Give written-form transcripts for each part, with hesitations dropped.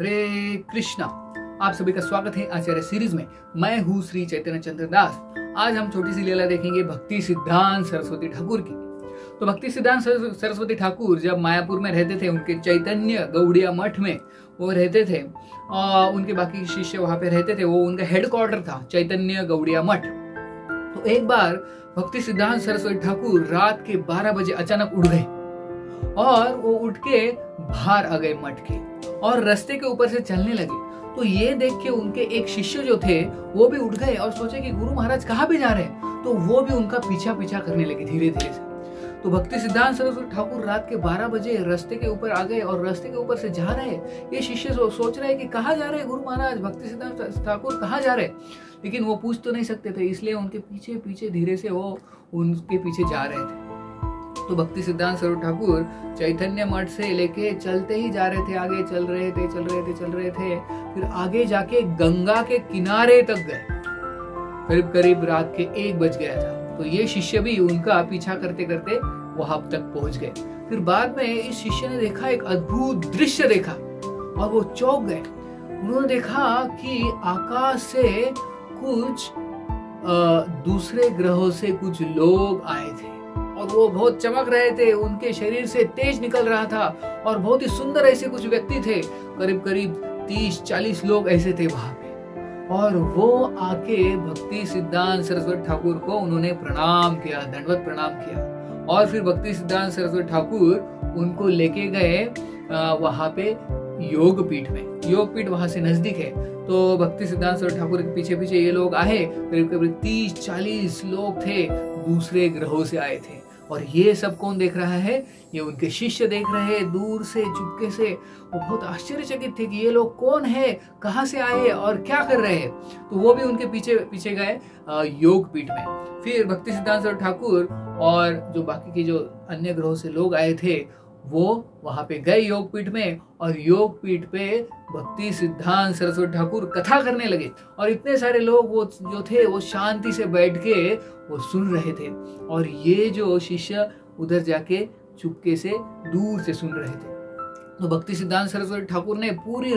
हरे कृष्णा। आप सभी का स्वागत है आचार्य सीरीज में। मैं हूँ श्री चैतन्य चंद्र दास। आज हम छोटी सी लीला देखेंगे भक्ति सिद्धांत सरस्वती ठाकुर की। तो भक्ति सिद्धांत सरस्वती ठाकुर जब मायापुर में रहते थे, उनके चैतन्य गौड़िया मठ में वो रहते थे और उनके बाकी शिष्य वहां पे रहते थे। वो उनका हेडक्वार्टर था चैतन्य गौड़िया मठ। तो एक बार भक्ति सिद्धांत सरस्वती ठाकुर रात के 12 बजे अचानक उठ गए और वो उठ के बाहर आ गए मठ के और रास्ते के ऊपर से चलने लगे। तो ये देख के उनके एक शिष्य जो थे वो भी उठ गए और सोचे कि गुरु महाराज कहाँ पे जा रहे हैं। तो वो भी उनका पीछा करने लगे धीरे धीरे से। तो भक्ति सिद्धांत सरस्वती ठाकुर रात के 12 बजे रास्ते के ऊपर आ गए और रास्ते के ऊपर से जा रहे हैं। ये शिष्य सोच रहे हैं कि कहाँ जा रहे हैं गुरु महाराज, भक्ति सिद्धांत ठाकुर कहाँ जा रहे हैं। लेकिन वो पूछ तो नहीं सकते थे, इसलिए उनके पीछे पीछे धीरे से वो उनके पीछे जा रहे थे। तो भक्ति सिद्धांत सरस्वती ठाकुर चैतन्य मठ से लेके चलते ही जा रहे थे, आगे चल रहे थे। फिर आगे जाके गंगा के किनारे तक गए। करीब रात के 1 बज गया था। तो ये शिष्य भी उनका पीछा करते करते वहां तक पहुंच गए। फिर बाद में इस शिष्य ने देखा, एक अद्भुत दृश्य देखा और वो चौंक गए। उन्होंने देखा कि आकाश से कुछ दूसरे ग्रहों से कुछ लोग आए थे और वो बहुत चमक रहे थे, उनके शरीर से तेज निकल रहा था और बहुत ही सुंदर ऐसे कुछ व्यक्ति थे। करीब 30-40 लोग ऐसे थे वहां पे। और वो आके भक्ति सिद्धांत सरस्वती ठाकुर को उन्होंने प्रणाम किया, दंडवत प्रणाम किया। और फिर भक्ति सिद्धांत सरस्वती ठाकुर उनको लेके गए वहां पे योग पीठ में। योग पीठ वहां से नजदीक है। तो भक्ति सिद्धांत सरस्वती ठाकुर के पीछे पीछे ये लोग आए। करीब 30-40 लोग थे, दूसरे ग्रहों से आए थे। और ये सब कौन देख रहा है? ये उनके शिष्य देख रहे हैं दूर से, चुपके से। वो बहुत आश्चर्यचकित थे कि ये लोग कौन है, कहाँ से आए और क्या कर रहे हैं। तो वो भी उनके पीछे गए योग पीठ में। फिर भक्ति सिद्धांत सरस्वती ठाकुर और जो बाकी के जो अन्य ग्रहों से लोग आए थे वो वहां पे गए योग पीठ में। और योग पीठ पे भक्ति सिद्धांत सरस्वती ठाकुर कथा करने लगे। और इतने सारे लोग वो जो थे वो शांति से बैठ के वो सुन रहे थे। और ये जो शिष्य उधर जाके चुपके से दूर से सुन रहे थे। तो भक्ति सिद्धांत सरस्वती ठाकुर ने पूरी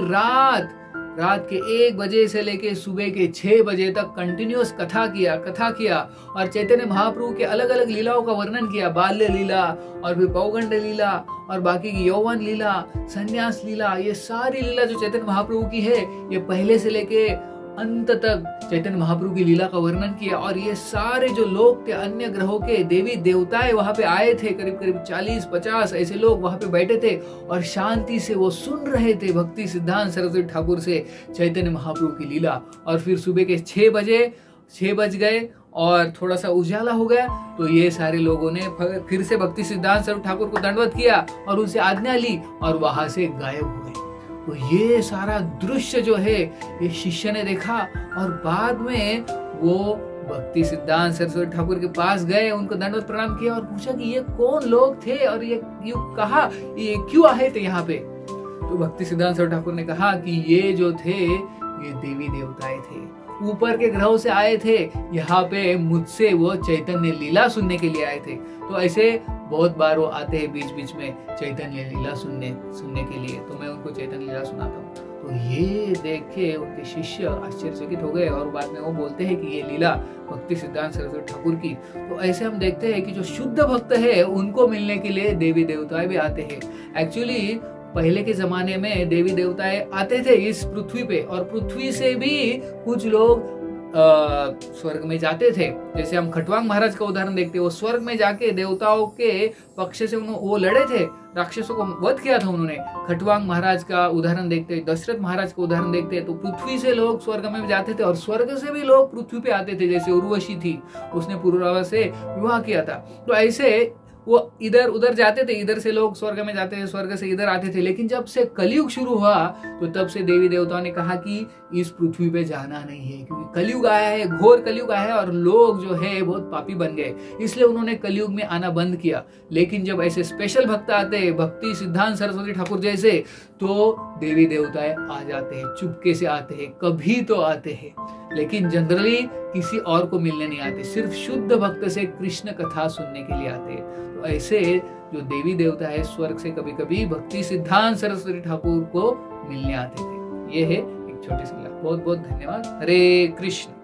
रात के 1 बजे से लेके सुबह के 6 बजे तक कंटिन्यूअस कथा किया और चैतन्य महाप्रभु के अलग अलग लीलाओं का वर्णन किया। बाल्य लीला और फिर पौगंड लीला और बाकी की यौवन लीला, संन्यास लीला, ये सारी लीला जो चैतन्य महाप्रभु की है, ये पहले से लेके अंत तक चैतन्य महाप्रभु की लीला का वर्णन किया। और ये सारे जो लोग थे, अन्य ग्रहों के देवी देवताएं वहां पे आए थे। करीब 40-50 ऐसे लोग वहां पे बैठे थे और शांति से वो सुन रहे थे भक्ति सिद्धांत सरस्वती ठाकुर से चैतन्य महाप्रभु की लीला। और फिर सुबह के 6 बज गए और थोड़ा सा उजाला हो गया। तो ये सारे लोगों ने फिर से भक्ति सिद्धांत सरस्वती ठाकुर को दंडवत किया और उनसे आज्ञा ली और वहां से गायब हुए। तो ये सारा दृश्य जो है ये शिष्य ने देखा और बाद में वो भक्ति सिद्धांत सरस्वती ठाकुर के पास गए, उनको दंडवत प्रणाम किया और पूछा कि ये कौन लोग थे और ये क्यों आए थे यहाँ पे। तो भक्ति सिद्धांत सरस्वती ठाकुर ने कहा कि ये जो थे ये देवी देवताएं थे, ऊपर के ग्रहों से आए थे। यहाँ पे मुझसे वो चैतन्य लीला सुनने के लिए आए थे। तो ऐसे बहुत बार वो आते हैं बीच बीच में चैतन्य लीला सुनने के लिए। तो मैं उनको चैतन्य लीला सुनाता हूँ। तो ये देख के उनके शिष्य आश्चर्यचकित हो गए और बाद में वो बोलते हैं कि ये लीला भक्ति सिद्धांत सरस्वती ठाकुर की। तो ऐसे हम देखते हैं कि जो शुद्ध भक्त है उनको मिलने के लिए देवी देवताएं भी आते हैं। एक्चुअली पहले के जमाने में देवी देवताएं आते थे इस पृथ्वी पे और पृथ्वी से भी कुछ लोग स्वर्ग में जाते थे। जैसे हम खटवांग महाराज का उदाहरण देखते हैं, वो स्वर्ग में जाके देवताओं के पक्ष से वो लड़े थे, राक्षसों को वध किया था उन्होंने। खटवांग महाराज का उदाहरण देखते हैं, दशरथ महाराज का उदाहरण देखते हैं। तो पृथ्वी से लोग स्वर्ग में जाते थे और स्वर्ग से भी लोग पृथ्वी पे आते थे। जैसे उर्वशी थी, उसने पुरुरवा से विवाह किया था। तो ऐसे वो इधर उधर जाते थे, इधर से लोग स्वर्ग में जाते थे, स्वर्ग से इधर आते थे। लेकिन जब से कलयुग शुरू हुआ तो तब से देवी देवताओं ने कहा कि इस पृथ्वी पे जाना नहीं है, क्योंकि कलयुग आया है, घोर कलयुग आया है और लोग जो है बहुत पापी बन गए। इसलिए उन्होंने कलयुग में आना बंद किया। लेकिन जब ऐसे स्पेशल भक्त आते हैं, भक्ति सिद्धांत सरस्वती ठाकुर जैसे, तो देवी देवताएं आ जाते हैं, चुपके से आते हैं, कभी तो आते हैं। लेकिन जनरली किसी और को मिलने नहीं आते, सिर्फ शुद्ध भक्त से कृष्ण कथा सुनने के लिए आते हैं। तो ऐसे जो देवी देवता है स्वर्ग से कभी कभी भक्ति सिद्धांत सरस्वती ठाकुर को मिलने आते थे। ये है एक छोटी सी लीला। बहुत बहुत धन्यवाद। हरे कृष्ण।